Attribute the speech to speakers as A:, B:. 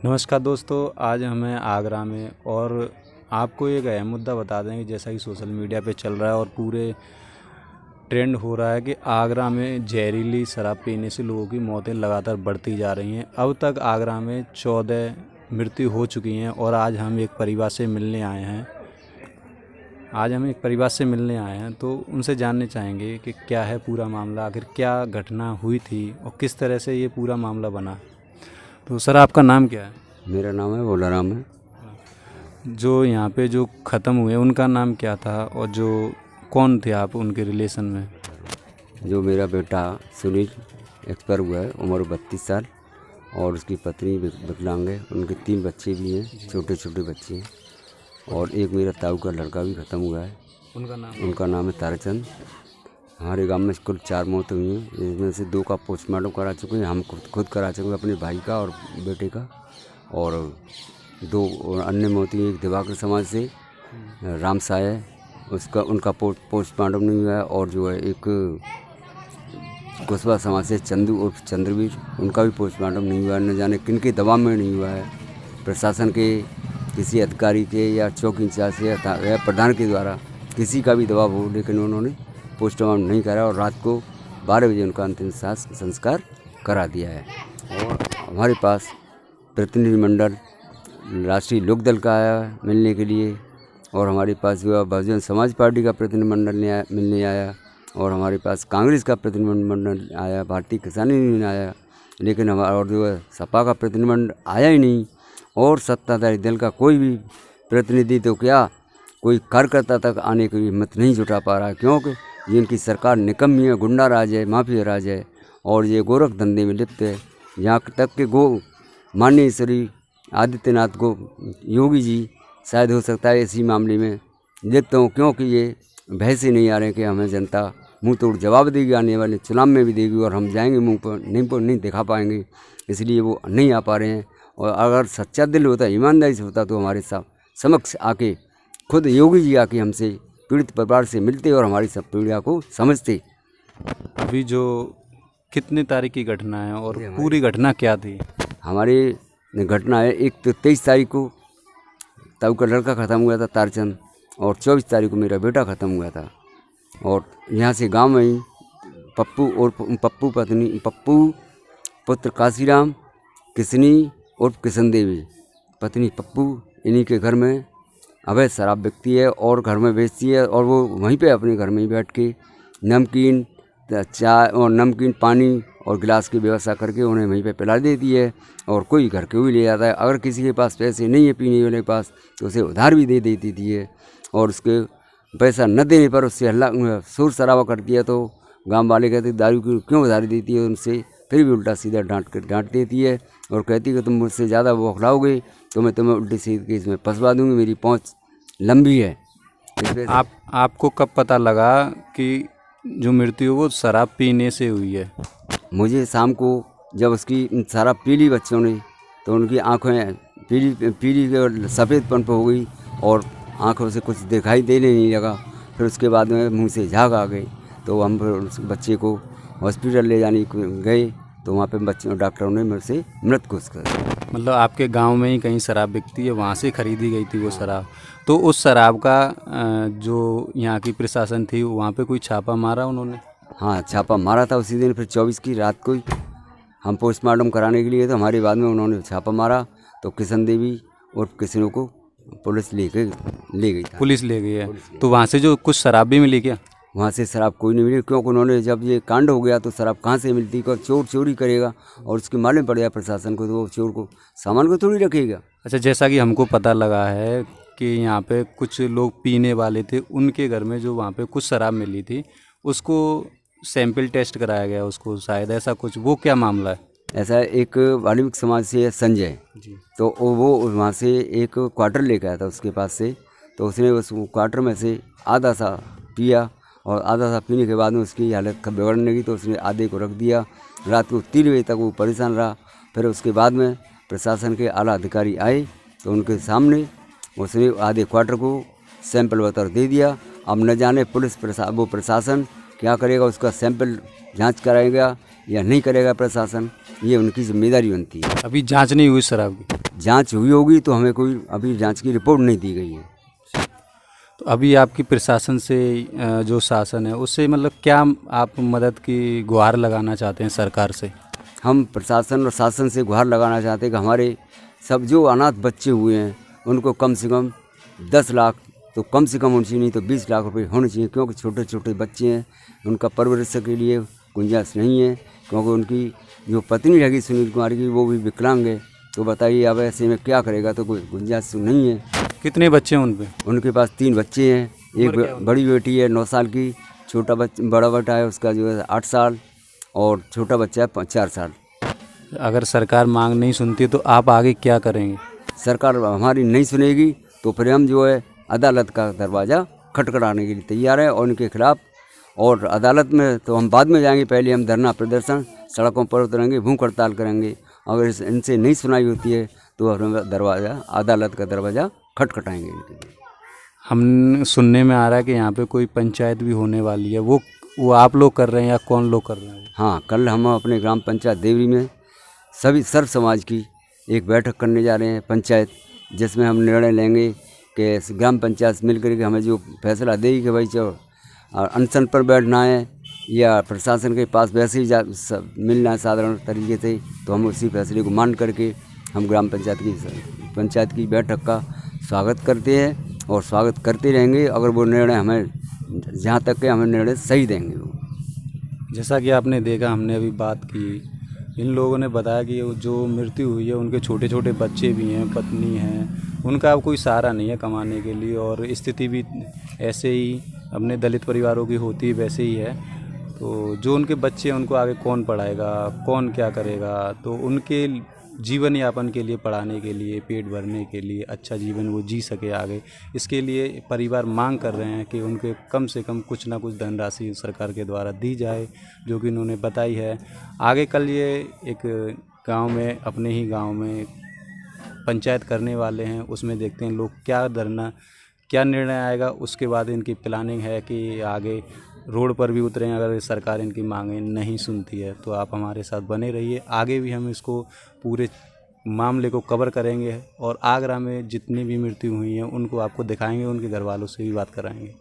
A: नमस्कार दोस्तों, आज हमें आगरा में और आपको एक अहम मुद्दा बता दें कि जैसा कि सोशल मीडिया पे चल रहा है और पूरे ट्रेंड हो रहा है कि आगरा में जहरीली शराब पीने से लोगों की मौतें लगातार बढ़ती जा रही हैं। अब तक आगरा में 14 मृत्यु हो चुकी हैं और आज हम एक परिवार से मिलने आए हैं। तो उनसे जानने चाहेंगे कि क्या है पूरा मामला, आखिर क्या घटना हुई थी और किस तरह से ये पूरा मामला बना। तो सर, आपका नाम क्या है?
B: मेरा नाम है बोलाराम है।
A: जो यहाँ पे जो ख़त्म हुए उनका नाम क्या था और जो कौन थे आप उनके रिलेशन में?
B: जो मेरा बेटा सुनील एक्सपायर हुआ है, उम्र 32 साल, और उसकी पत्नी विकलांग है। उनके 3 बच्चे भी हैं, छोटे छोटे बच्चे हैं। और एक मेरा ताऊ का लड़का भी ख़त्म हुआ है। उनका नाम है ताराचंद। हमारे गांव में कुल 4 मौतें हुई हैं, जिसमें से 2 का पोस्टमार्टम करा चुके हैं, हम खुद करा चुके हैं, अपने भाई का और बेटे का। और 2 अन्य मौतें, एक दिवाकर समाज से राम साय है, उनका पोस्टमार्टम नहीं हुआ है। और जो है एक कुशवा समाज से चंदू उर्फ चंद्रवीर, उनका भी पोस्टमार्टम नहीं हुआ है। न जाने किन के दबाव में नहीं हुआ है, प्रशासन के किसी अधिकारी के या चौकी इंचार्ज से या प्रधान के द्वारा किसी का भी दबाव हो, लेकिन उन्होंने पोस्टमार्टम नहीं करा और रात को 12 बजे उनका अंतिम संस्कार करा दिया है। और हमारे पास प्रतिनिधिमंडल राष्ट्रीय लोकदल का आया मिलने के लिए, और हमारे पास जो है बहुजन समाज पार्टी का प्रतिनिधिमंडल मिलने आया, और हमारे पास कांग्रेस का प्रतिनिधिमंडल आया, भारतीय किसान यूनियन आया, लेकिन हमारा और जो है सपा का प्रतिनिधिमंडल आया ही नहीं। और सत्ताधारी दल का कोई भी प्रतिनिधि तो क्या, कोई कार्यकर्ता तक आने की हिम्मत नहीं जुटा पा रहा है, क्योंकि जिनकी सरकार निकम्मी है, गुंडा राज है, माफिया राज है, और ये गोरख धंधे में लिप्त है। यहाँ तक के माननीय श्री आदित्यनाथ को योगी जी शायद हो सकता है इसी मामले में लिप्त हों, क्योंकि ये भय से नहीं आ रहे कि हमें जनता मुंह तोड़ जवाब देगी, आने वाले चुनाव में भी देगी, और हम जाएंगे मुंह पर नहीं दिखा पाएंगे, इसलिए वो नहीं आ पा रहे हैं। और अगर सच्चा दिल होता, ईमानदारी से होता, तो हमारे समक्ष आके खुद योगी जी आके हमसे पीड़ित परिवार से मिलते और हमारी सब पीड़ा को समझते।
A: अभी जो कितने तारीख की घटना है और पूरी घटना क्या थी?
B: हमारी घटना है, एक तो 23 तारीख को ताऊ का लड़का ख़त्म हुआ था तारचंद, और 24 तारीख को मेरा बेटा ख़त्म हुआ था। और यहाँ से गांव में ही पप्पू पुत्र काशीराम, किसनी और किशन देवी पत्नी पप्पू, इन्हीं के घर में अवैध शराब बिकती है और घर में बेचती है, और वो वहीं पे अपने घर में ही बैठ के नमकीन चाय और नमकीन पानी और गिलास की व्यवस्था करके उन्हें वहीं पे पिला देती है, और कोई घर के भी ले जाता है। अगर किसी के पास पैसे नहीं है पीने वाले के पास, तो उसे उधार भी दे देती थी है, और उसके पैसा न देने पर उससे हल्ला शोर शराबा करती है। तो गांव वाले कहते दारू की क्यों उधार देती है उनसे, फिर भी उल्टा सीधा डांट देती है, और कहती है कि तुम मुझसे ज़्यादा बौखलाओगे तो मैं तुम्हें उल्टे सीधे केस में फंसवा दूँगी, मेरी पहुँच लंबी है।
A: आपको कब पता लगा कि जो मृत्यु वो शराब पीने से हुई है?
B: मुझे शाम को जब उसकी शराब पी ली बच्चों ने, तो उनकी आँखें पीली सफ़ेदपन पर हो गई, और आँखों से कुछ दिखाई देने नहीं लगा। फिर उसके बाद में मुंह से झाग आ गई, तो हम फिर उस बच्चे को हॉस्पिटल ले जाने गए, तो वहाँ पे डॉक्टरों ने मेरे से मृत घोषित कर दिया।
A: मतलब आपके गांव में ही कहीं शराब बिकती है, वहाँ से खरीदी गई थी वो शराब। तो उस शराब का जो यहाँ की प्रशासन थी वहाँ पे कोई छापा मारा उन्होंने?
B: हाँ, छापा मारा था उसी दिन। फिर 24 की रात को ही हम पोस्टमार्टम कराने के लिए, तो हमारे बाद में उन्होंने छापा मारा, तो किशन देवी और किशनों को पुलिस ले गई था।
A: पुलिस ले गई है। तो वहाँ से जो कुछ शराब भी मिली क्या?
B: वहाँ से शराब कोई नहीं मिली, क्योंकि उन्होंने जब ये कांड हो गया तो शराब कहाँ से मिलती, को चोर चोरी करेगा और उसके मालूम पड़ गया प्रशासन को, तो वो चोर को सामान को थोड़ी रखेगा।
A: अच्छा, जैसा कि हमको पता लगा है कि यहाँ पे कुछ लोग पीने वाले थे, उनके घर में जो वहाँ पे कुछ शराब मिली थी उसको सैंपल टेस्ट कराया गया उसको, शायद ऐसा कुछ, वो क्या मामला है?
B: ऐसा एक वाल्मीकि समाज से है संजय जी, तो वो वहाँ से एक क्वार्टर लेकर आया था उसके पास से, तो उसने उस क्वार्टर में से आधा सा पिया, और आधा सा पीने के बाद में उसकी हालत बिगड़ने लगी, तो उसने आधे को रख दिया। रात को 3 बजे तक वो परेशान रहा। फिर उसके बाद में प्रशासन के आला अधिकारी आए, तो उनके सामने उसने आधे क्वार्टर को सैंपल बतौर दे दिया। अब न जाने पुलिस प्रशासन क्या करेगा, उसका सैंपल जांच कराएगा या नहीं करेगा प्रशासन, ये उनकी जिम्मेदारी बनती है।
A: अभी जांच नहीं हुई शराब की?
B: जांच हुई होगी तो हमें कोई अभी जांच की रिपोर्ट नहीं दी गई है।
A: तो अभी आपकी प्रशासन से जो शासन है उससे मतलब क्या आप मदद की गुहार लगाना चाहते हैं सरकार से?
B: हम प्रशासन और शासन से गुहार लगाना चाहते हैं कि हमारे सब जो अनाथ बच्चे हुए हैं उनको कम से कम 10 लाख तो कम से कम होनी चाहिए, नहीं तो 20 लाख रुपए होने चाहिए, क्योंकि छोटे छोटे बच्चे हैं, उनका परवरिश के लिए गुंजाइश नहीं है, क्योंकि उनकी जो पत्नी रहेगी सुनील कुमार की वो भी विकलांग है। तो बताइए अब ऐसे में क्या करेगा, तो कोई गुंजाइश नहीं है।
A: कितने बच्चे हैं उन पे?
B: उनके पास 3 बच्चे हैं, एक बड़ी बेटी है 9 साल की, बड़ा बेटा है उसका जो है 8 साल और छोटा बच्चा है 4 साल।
A: अगर सरकार मांग नहीं सुनती तो आप आगे क्या करेंगे?
B: सरकार हमारी नहीं सुनेगी तो फिर हम जो है अदालत का दरवाज़ा खटखटाने के लिए तैयार है, और उनके खिलाफ, और अदालत में तो हम बाद में जाएंगे, पहले हम धरना प्रदर्शन सड़कों पर उतरेंगे, भूख हड़ताल करेंगे। अगर इनसे नहीं सुनाई होती है तो हम अदालत का दरवाज़ा खटखटाएंगे इनके लिए।
A: हम सुनने में आ रहा है कि यहाँ पे कोई पंचायत भी होने वाली है, वो आप लोग कर रहे हैं या कौन लोग कर रहे हैं?
B: हाँ, कल हम अपने ग्राम पंचायत देवरी में सभी सर्व समाज की एक बैठक करने जा रहे हैं पंचायत, जिसमें हम निर्णय लेंगे कि ग्राम पंचायत मिलकर के हमें जो फैसला देगी कि भाई चलो अनशन पर बैठना है या प्रशासन के पास वैसे ही मिलना है साधारण तरीके से, तो हम उसी फैसले को मान करके हम ग्राम पंचायत की बैठक का स्वागत करते हैं और स्वागत करते रहेंगे। अगर वो निर्णय हमें जहाँ तक के हमें निर्णय सही देंगे वो।
A: जैसा कि आपने देखा, हमने अभी बात की, इन लोगों ने बताया कि जो मृत्यु हुई है उनके छोटे छोटे बच्चे भी हैं, पत्नी हैं, उनका अब कोई सहारा नहीं है कमाने के लिए, और स्थिति भी ऐसे ही अपने दलित परिवारों की होती है वैसे ही है। तो जो उनके बच्चे हैं उनको आगे कौन पढ़ाएगा, कौन क्या करेगा? तो उनके जीवन यापन के लिए, पढ़ाने के लिए, पेट भरने के लिए, अच्छा जीवन वो जी सके आगे, इसके लिए परिवार मांग कर रहे हैं कि उनके कम से कम कुछ ना कुछ धनराशि सरकार के द्वारा दी जाए, जो कि इन्होंने बताई है। आगे कल ये एक गांव में, अपने ही गांव में पंचायत करने वाले हैं, उसमें देखते हैं लोग क्या निर्णय आएगा। उसके बाद इनकी प्लानिंग है कि आगे रोड पर भी उतरें अगर सरकार इनकी मांगें नहीं सुनती है। तो आप हमारे साथ बने रहिए, आगे भी हम इसको पूरे मामले को कवर करेंगे और आगरा में जितनी भी मृत्यु हुई हैं उनको आपको दिखाएंगे, उनके घर वालों से भी बात कराएंगे।